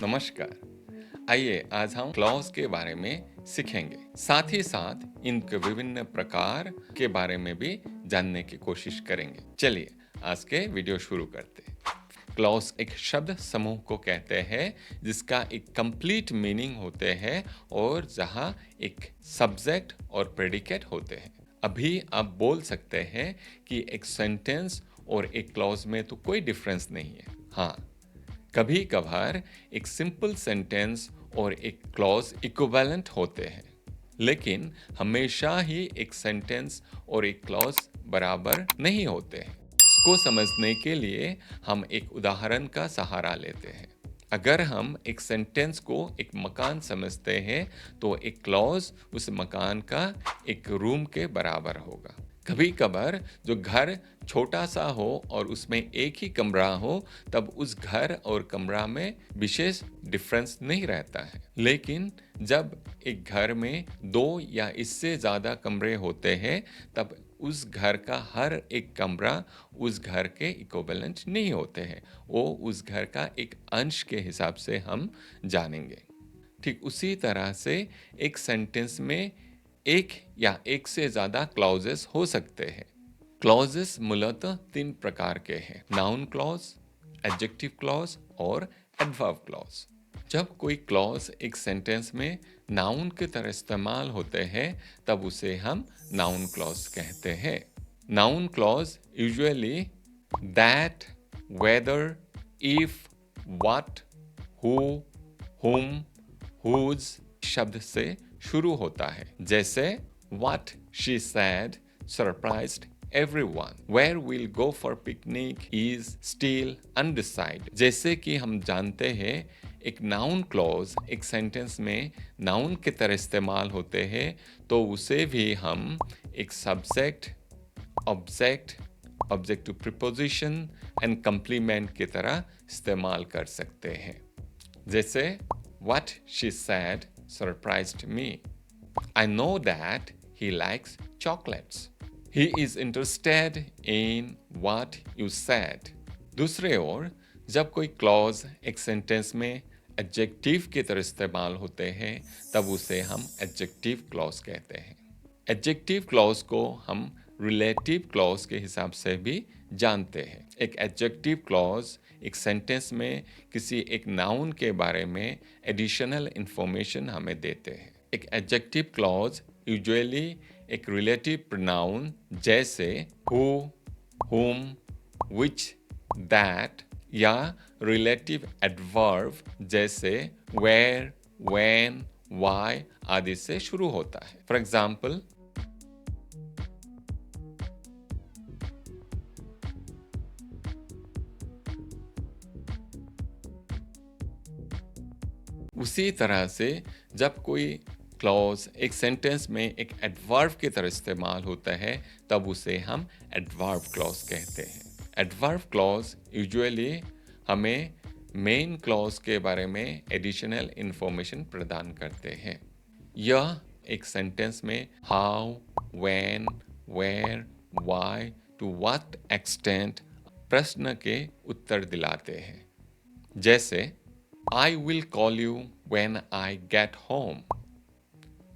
नमस्कार। आइए आज हम क्लॉज के बारे में सीखेंगे। साथ ही साथ इनके विभिन्न प्रकार के बारे में भी जानने की कोशिश करेंगे। चलिए आज के वीडियो शुरू करते हैं। क्लॉज एक शब्द समूह को कहते हैं जिसका एक कंप्लीट मीनिंग होते हैं और जहां एक सब्जेक्ट और प्रेडिकेट होते हैं। अभी आप बोल सकते हैं कि एक सेंटेंस और एक क्लॉज में तो कोई डिफरेंस नहीं है। हाँ, कभी कभार एक सिंपल सेंटेंस और एक क्लॉज इक्विवेलेंट होते हैं, लेकिन हमेशा ही एक सेंटेंस और एक क्लॉज बराबर नहीं होते हैं। इसको समझने के लिए हम एक उदाहरण का सहारा लेते हैं। अगर हम एक सेंटेंस को एक मकान समझते हैं तो एक क्लॉज उस मकान का एक रूम के बराबर होगा। कभी कभार जो घर छोटा सा हो और उसमें एक ही कमरा हो तब उस घर और कमरा में विशेष डिफरेंस नहीं रहता है, लेकिन जब एक घर में दो या इससे ज़्यादा कमरे होते हैं तब उस घर का हर एक कमरा उस घर के इक्विवेलेंट नहीं होते हैं। वो उस घर का एक अंश के हिसाब से हम जानेंगे। ठीक उसी तरह से एक सेंटेंस में एक या एक से ज़्यादा क्लॉजेस हो सकते हैं। क्लॉजेस मूलतः तीन प्रकार के हैं: नाउन क्लॉज, एडजेक्टिव क्लॉज और एडवर्ब क्लॉज। जब कोई क्लॉज एक सेंटेंस में नाउन की तरह इस्तेमाल होते हैं तब उसे हम नाउन क्लॉज कहते हैं। Noun clause usually that, whether, if, what, who, whom, whose शब्द से शुरू होता है। जैसे What she said surprised everyone. Where we'll go for picnic is still undecided. जैसे कि हम जानते हैं एक नाउन क्लॉज एक सेंटेंस में नाउन की तरह इस्तेमाल होते हैं तो उसे भी हम एक subject, object, objective preposition and complement की तरह इस्तेमाल कर सकते हैं। जैसे What she said surprised me. I know that he likes chocolates. He is interested in what you said. दूसरे ओर जब कोई क्लॉज एक सेंटेंस में एडजेक्टिव की तरह इस्तेमाल होते हैं तब उसे हम एडजेक्टिव क्लॉज कहते हैं। एडजेक्टिव क्लॉज को हम रिलेटिव क्लॉज के हिसाब से भी जानते हैं। एक एडजेक्टिव क्लॉज एक सेंटेंस में किसी एक नाउन के बारे में एडिशनल इंफॉर्मेशन हमें देते हैं। एक एडजेक्टिव क्लॉज यूजुअली एक रिलेटिव प्रोनाउन जैसे हु, हुम, विच, दैट या रिलेटिव एडवर्ब जैसे वेयर, व्हेन, व्हाई आदि से शुरू होता है। फॉर एग्जाम्पल, उसी तरह से जब कोई क्लॉज एक सेंटेंस में एक एडवर्ब की तरह इस्तेमाल होता है तब उसे हम एडवर्ब क्लॉज कहते हैं। एडवर्ब क्लॉज यूजुअली हमें मेन क्लॉज के बारे में एडिशनल इंफॉर्मेशन प्रदान करते हैं। यह एक सेंटेंस में how, when, where, why, to what extent प्रश्न के उत्तर दिलाते हैं। जैसे I will call you when I get home.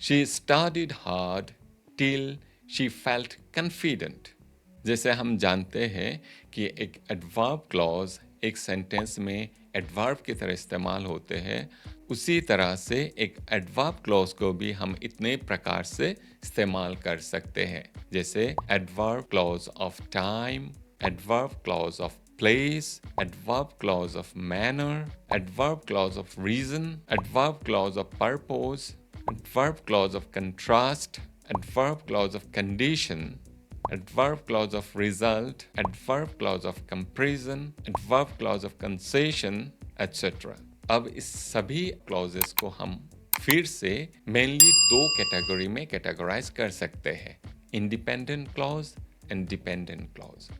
She studied hard till she felt confident. जैसे हम जानते हैं कि एक एडवर्ब क्लॉज एक सेंटेंस में एडवर्ब की तरह इस्तेमाल होते हैं, उसी तरह से एक एडवर्ब क्लॉज को भी हम इतने प्रकार से इस्तेमाल कर सकते हैं। जैसे adverb clause of time, adverb clause of place, adverb clause of manner, adverb clause of reason, adverb clause of purpose, adverb clause of contrast, adverb clause of condition, adverb clause of result, adverb clause of comparison, adverb clause of concession, etc. अब इस सभी clauses को हम फिर से mainly दो category में categorise कर सकते हैं: independent clause and dependent clause.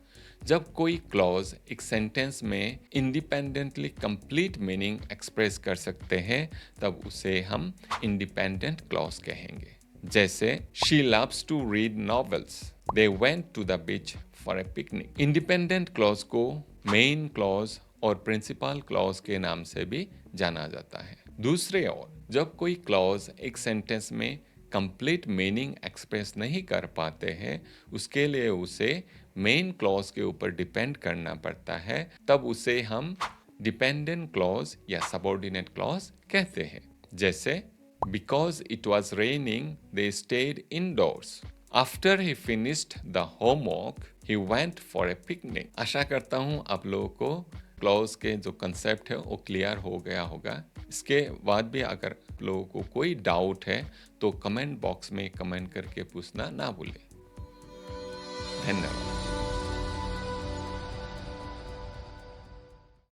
जब कोई क्लॉज एक सेंटेंस में इंडिपेंडेंटली कंप्लीट मीनिंग एक्सप्रेस कर सकते हैं तब उसे हम इंडिपेंडेंट क्लॉज कहेंगे। जैसे she loves to read novels, they went to the beach for a picnic. Independent clause को मेन क्लॉज और प्रिंसिपल क्लॉज के नाम से भी जाना जाता है। दूसरे ओर जब कोई क्लॉज एक सेंटेंस में कंप्लीट मीनिंग एक्सप्रेस नहीं कर पाते हैं, उसके लिए उसे मेन क्लॉज के ऊपर डिपेंड करना पड़ता है, तब उसे हम डिपेंडेंट क्लॉज या सबऑर्डिनेट क्लॉज कहते हैं। जैसे because it was raining they stayed indoors, after he finished the homework he went for a picnic. आशा करता हूँ आप लोगों को क्लॉज के जो कंसेप्ट है वो क्लियर हो गया होगा। इसके बाद भी अगर आप लोगों को कोई डाउट है तो कमेंट बॉक्स में कमेंट करके पूछना ना भूलें। धन्यवाद।